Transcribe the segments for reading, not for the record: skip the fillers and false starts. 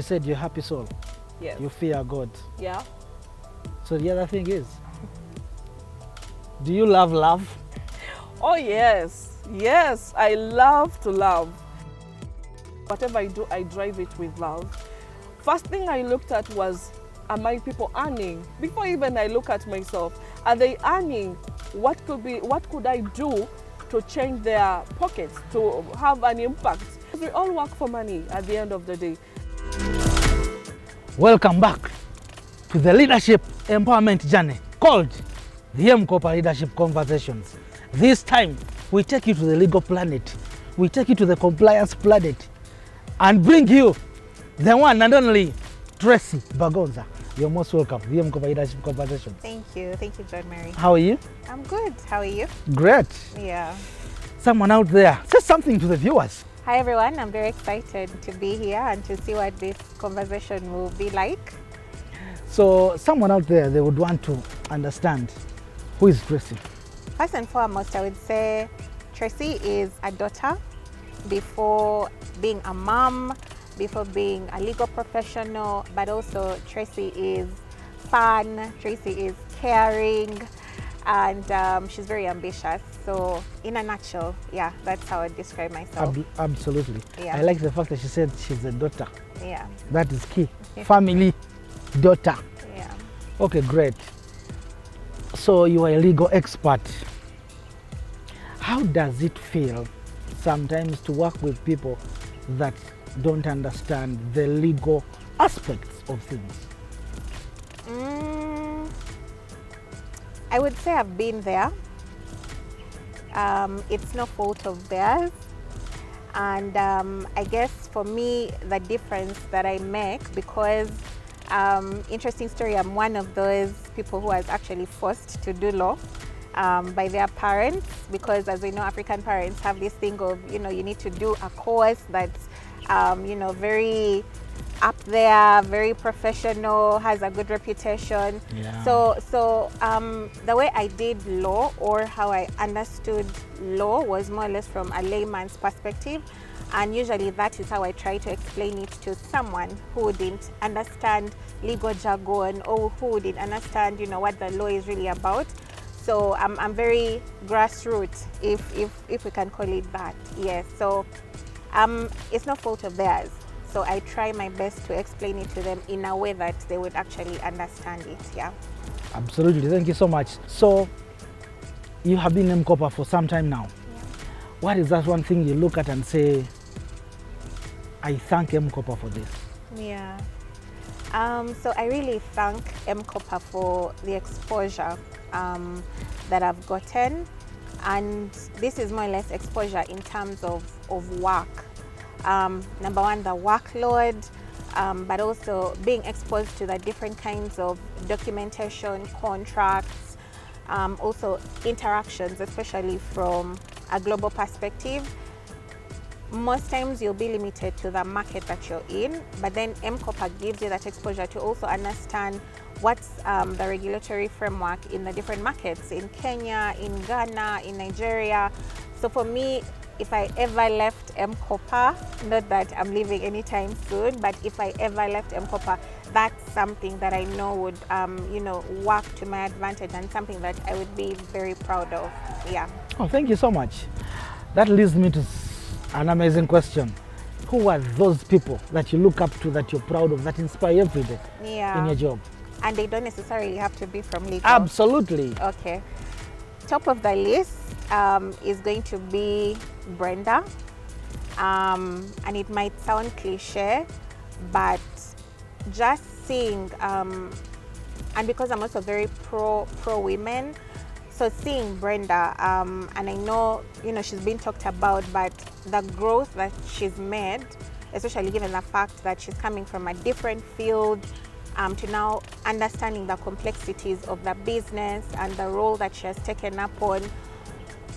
You said you're a happy soul. Yes. You fear God. Yeah. So the other thing is, do you love love? Oh yes. Yes, I love to love. Whatever I do, I drive it with love. First thing I looked at was, are my people earning? Before even I look at myself, are they earning? What could I do to change their pockets, to have an impact? We all work for money at the end of the day. Welcome back to the leadership empowerment journey called the M-KOPA Leadership Conversations. This time, we take you to the legal planet. We take you to the compliance planet and bring you the one and only Tracy Bagonza. You're most welcome. The M-KOPA Leadership Conversations. Thank you, John Mary. How are you? I'm good. How are you? Great. Yeah. Someone out there, say something to the viewers. Hi everyone. I'm very excited to be here and to see what this conversation will be like. So, someone out there, they would want to understand who is Tracy. First and foremost, I would say Tracy is a daughter before being a mom, before being a legal professional, but also Tracy is fun, Tracy is caring, and she's very ambitious. So in a nutshell, yeah, that's how I describe myself. Absolutely. Yeah. I like the fact that she said she's a daughter. Yeah. That is key. Family, daughter. Yeah. Okay, great. So you are a legal expert. How does it feel sometimes to work with people that don't understand the legal aspects of things? I would say I've been there. It's no fault of theirs. And I guess for me, the difference that I make, because interesting story, I'm one of those people who was actually forced to do law by their parents, because as we know, African parents have this thing of, you need to do a course that's, very up there, very professional, has a good reputation. Yeah. So the way I did law, or how I understood law, was more or less from a layman's perspective. And usually that is how I try to explain it to someone who didn't understand legal jargon, or who didn't understand, what the law is really about. So I'm very grassroots, if we can call it that. Yes. So it's no fault of theirs. So I try my best to explain it to them in a way that they would actually understand it. Yeah. Absolutely. Thank you so much. So you have been M-KOPA for some time now. Yeah. What is that one thing you look at and say, I thank M-KOPA for this? Yeah. So I really thank M-KOPA for the exposure that I've gotten, and this is more or less exposure in terms of work. Number one, the workload, but also being exposed to the different kinds of documentation, contracts, also interactions, especially from a global perspective. Most times you'll be limited to the market that you're in, but then M-KOPA gives you that exposure to also understand what's the regulatory framework in the different markets, in Kenya, in Ghana, in Nigeria. So for me, if I ever left M-KOPA, not that I'm leaving anytime soon, but if I ever left M-KOPA, that's something that I know would, work to my advantage, and something that I would be very proud of. Yeah. Oh, thank you so much. That leads me to an amazing question. Who are those people that you look up to, that you're proud of, that inspire you every day in your job? And they don't necessarily have to be from legal. Absolutely. Okay. Top of the list is going to be Brenda. And it might sound cliche, but just seeing, and because I'm also very pro women, so seeing Brenda, and I know, she's been talked about, but the growth that she's made, especially given the fact that she's coming from a different field, to now understanding the complexities of the business and the role that she has taken up on.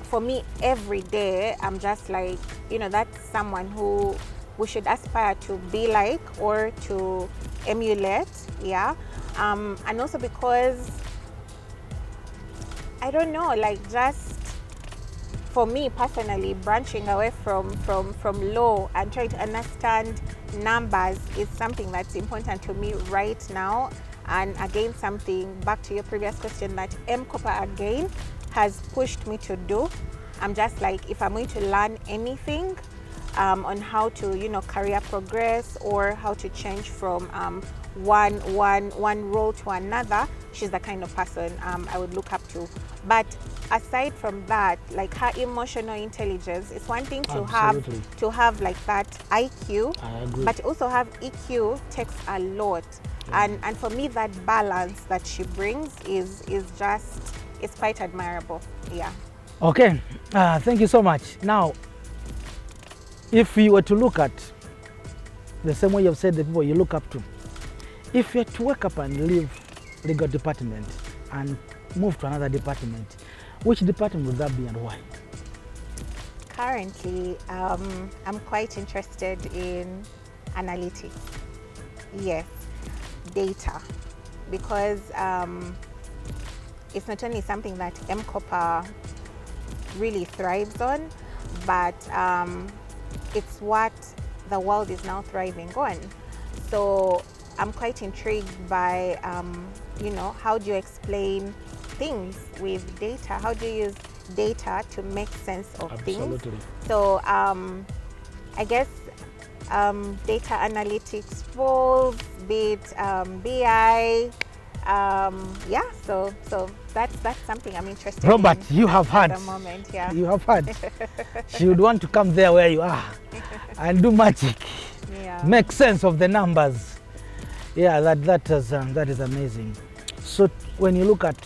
For me, every day, I'm just like, that's someone who we should aspire to be like, or to emulate, yeah. And also because, I don't know, just for me personally, branching away from law and trying to understand numbers is something that's important to me right now. And again, something back to your previous question that M-KOPA again has pushed me to do. I'm just like, if I'm going to learn anything on how to, career progress or how to change from one role to another, she's the kind of person I would look up to. But aside from that, like her emotional intelligence, it's one thing to have like that IQ, but also have EQ takes a lot. And for me, that balance that she brings is just, it's quite admirable. Yeah. Okay, thank you so much. Now, if you were to look at the same way you've said the people you look up to, if you were to wake up and leave legal department and move to another department, which department would that be and why? Currently, I'm quite interested in analytics. Yes, data, because it's not only something that M-KOPA really thrives on, but it's what the world is now thriving on. So I'm quite intrigued by, how do you explain things with data? How do you use data to make sense of things? So I guess data analytics roles, be it BI, so that's something I'm interested Robert, in. you have heard. At the moment, yeah. You have heard. She would want to come there where you are and do magic. Yeah. Make sense of the numbers. Yeah, that is amazing. So when you look at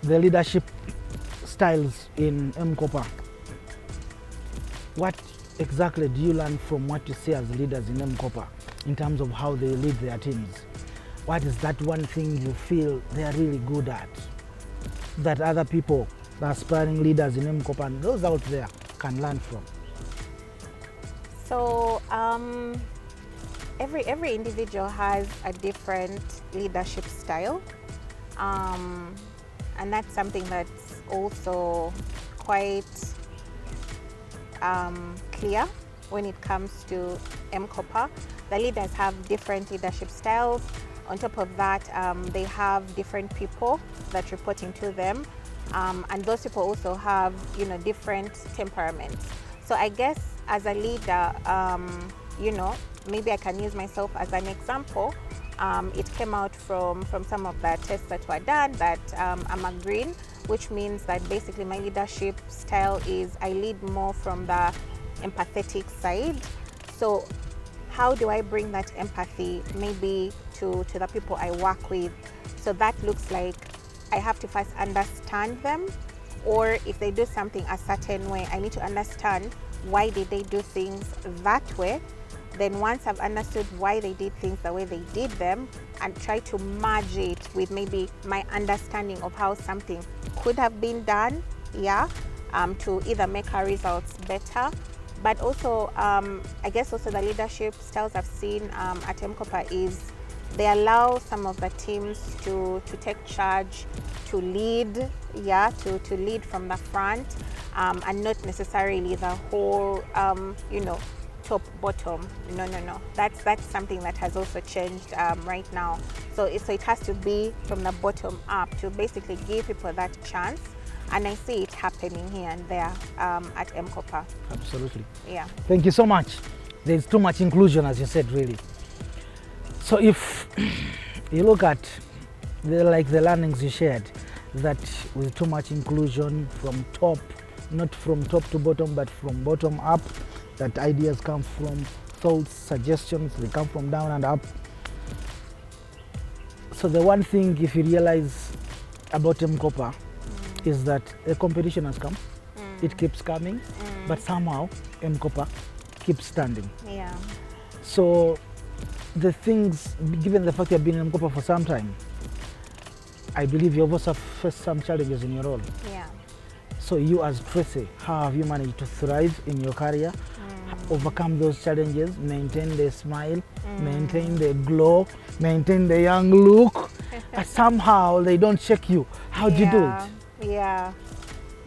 the leadership styles in M-KOPA, what exactly do you learn from what you see as leaders in M-KOPA in terms of how they lead their teams? What is that one thing you feel they are really good at that other people, the aspiring leaders in M-KOPA and those out there can learn from? So every individual has a different leadership style, and that's something that's also quite clear when it comes to M-KOPA. The leaders have different leadership styles. On top of that, they have different people that report into them, and those people also have different temperaments. So I guess as a leader, maybe I can use myself as an example. It came out from some of the tests that were done that I'm a green, which means that basically my leadership style is I lead more from the empathetic side. So how do I bring that empathy maybe to the people I work with? So that looks like I have to first understand them, or if they do something a certain way, I need to understand why did they do things that way. Then once I've understood why they did things the way they did them, and try to merge it with maybe my understanding of how something could have been done, to either make our results better. But also, I guess also the leadership styles I've seen at M-KOPA is they allow some of the teams to take charge, to lead, to lead from the front, and not necessarily the whole, top bottom. No. That's something that has also changed right now. So it has to be from the bottom up to basically give people that chance. And I see it happening here and there at M-KOPA. Absolutely. Yeah. Thank you so much. There's too much inclusion, as you said, really. So if you look at the learnings you shared, that with too much inclusion from top, not from top to bottom, but from bottom up, that ideas come from thoughts, suggestions, they come from down and up. So the one thing, if you realize about M-KOPA, is that the competition has come, it keeps coming, but somehow M-KOPA keeps standing. Yeah. So the things, given the fact you've been in M-KOPA for some time, I believe you've also faced some challenges in your role. Yeah. So you as Tracy, how have you managed to thrive in your career, overcome those challenges, maintain the smile, maintain the glow, maintain the young look, and somehow they don't shake you? How do you do it? Yeah.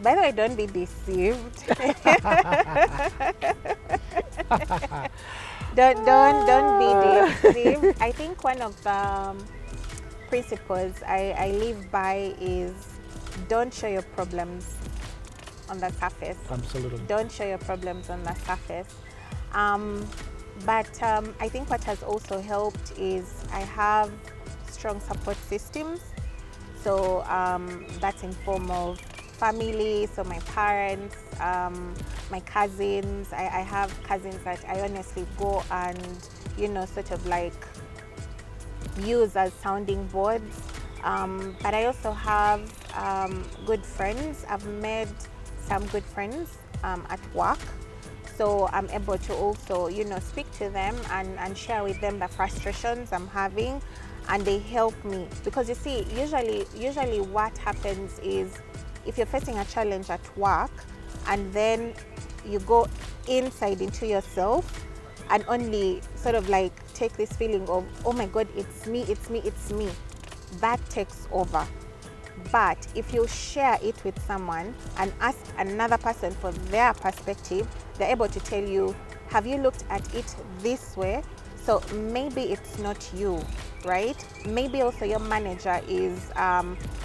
By the way, don't be deceived. Don't be deceived. I think one of the principles I live by is don't show your problems on the surface. Absolutely. Don't show your problems on the surface. But I think what has also helped is I have strong support systems. So that's in form of family, so my parents, my cousins. I have cousins that I honestly go and, sort of like use as sounding boards. But I also have good friends. I've made some good friends at work. So I'm able to also, speak to them and share with them the frustrations I'm having, and they help me. Because you see, usually what happens is if you're facing a challenge at work and then you go inside into yourself and only sort of like take this feeling of, oh my God, it's me, that takes over. But if you share it with someone and ask another person for their perspective, they're able to tell you, have you looked at it this way? So maybe it's not you, right? Maybe also your manager is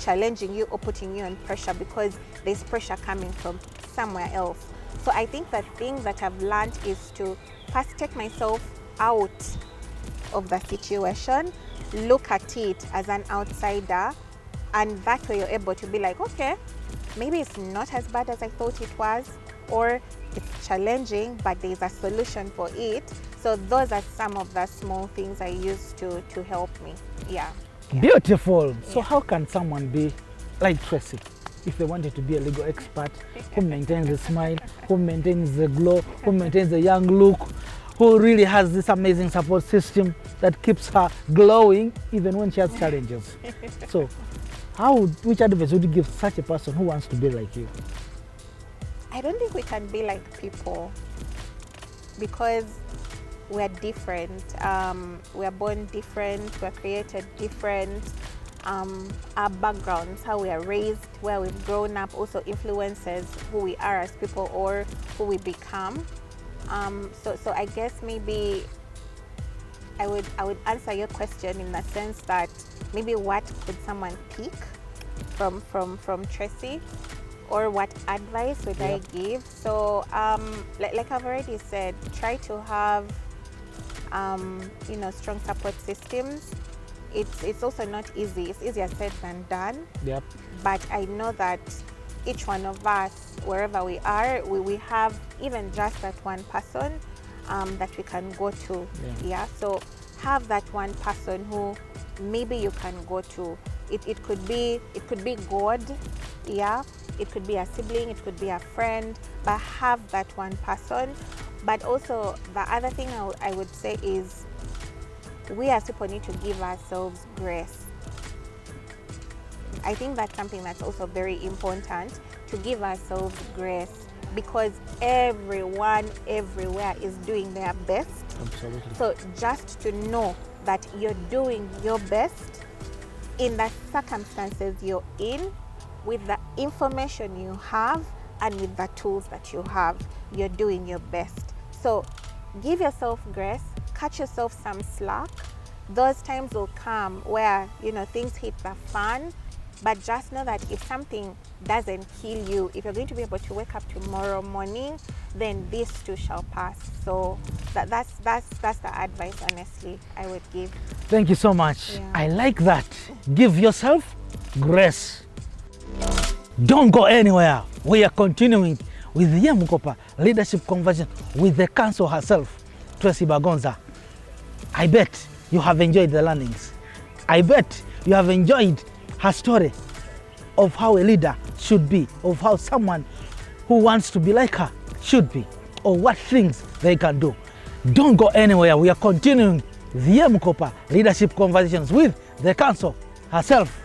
challenging you or putting you on pressure because there's pressure coming from somewhere else. So I think the thing that I've learned is to first take myself out of the situation, look at it as an outsider, and that way you're able to be like, okay, maybe it's not as bad as I thought it was, or it's challenging, but there's a solution for it. So those are some of the small things I use to help me. Yeah. Beautiful. So Yeah. how can someone be like Tracy if they wanted to be a legal expert who maintains the smile, who maintains the glow, who maintains the young look, who really has this amazing support system that keeps her glowing even when she has challenges? So which advice would you give such a person who wants to be like you? I don't think we can be like people because we're different. We're born different, we're created different. Our backgrounds, how we are raised, where we've grown up also influences who we are as people or who we become. So I guess maybe I would answer your question in the sense that maybe what could someone pick from Tracy, or what advice would I give? So like I've already said, try to have strong support systems. It's also not easy. It's easier said than done. Yep. But I know that each one of us, wherever we are, we have even just that one person that we can go to. Yeah. So have that one person who maybe you can go to. It could be God. Yeah. It could be a sibling. It could be a friend. But have that one person. But also the other thing I would say is we as people need to give ourselves grace. I think that's something that's also very important, to give ourselves grace, because everyone everywhere is doing their best. Absolutely. So just to know that you're doing your best in the circumstances you're in, with the information you have and with the tools that you have, you're doing your best. So give yourself grace, cut yourself some slack. Those times will come where things hit the fan, but just know that if something doesn't kill you, if you're going to be able to wake up tomorrow morning, then this too shall pass. So that's the advice, honestly, I would give. Thank you so much. Yeah. I like that. Give yourself grace. Don't go anywhere. We are continuing with the M-KOPA Leadership Conversation with the council herself, Tracy Bagonza. I bet you have enjoyed the learnings. I bet you have enjoyed her story of how a leader should be, of how someone who wants to be like her should be, or what things they can do. Don't go anywhere. We are continuing the M-KOPA Leadership Conversations with the council herself.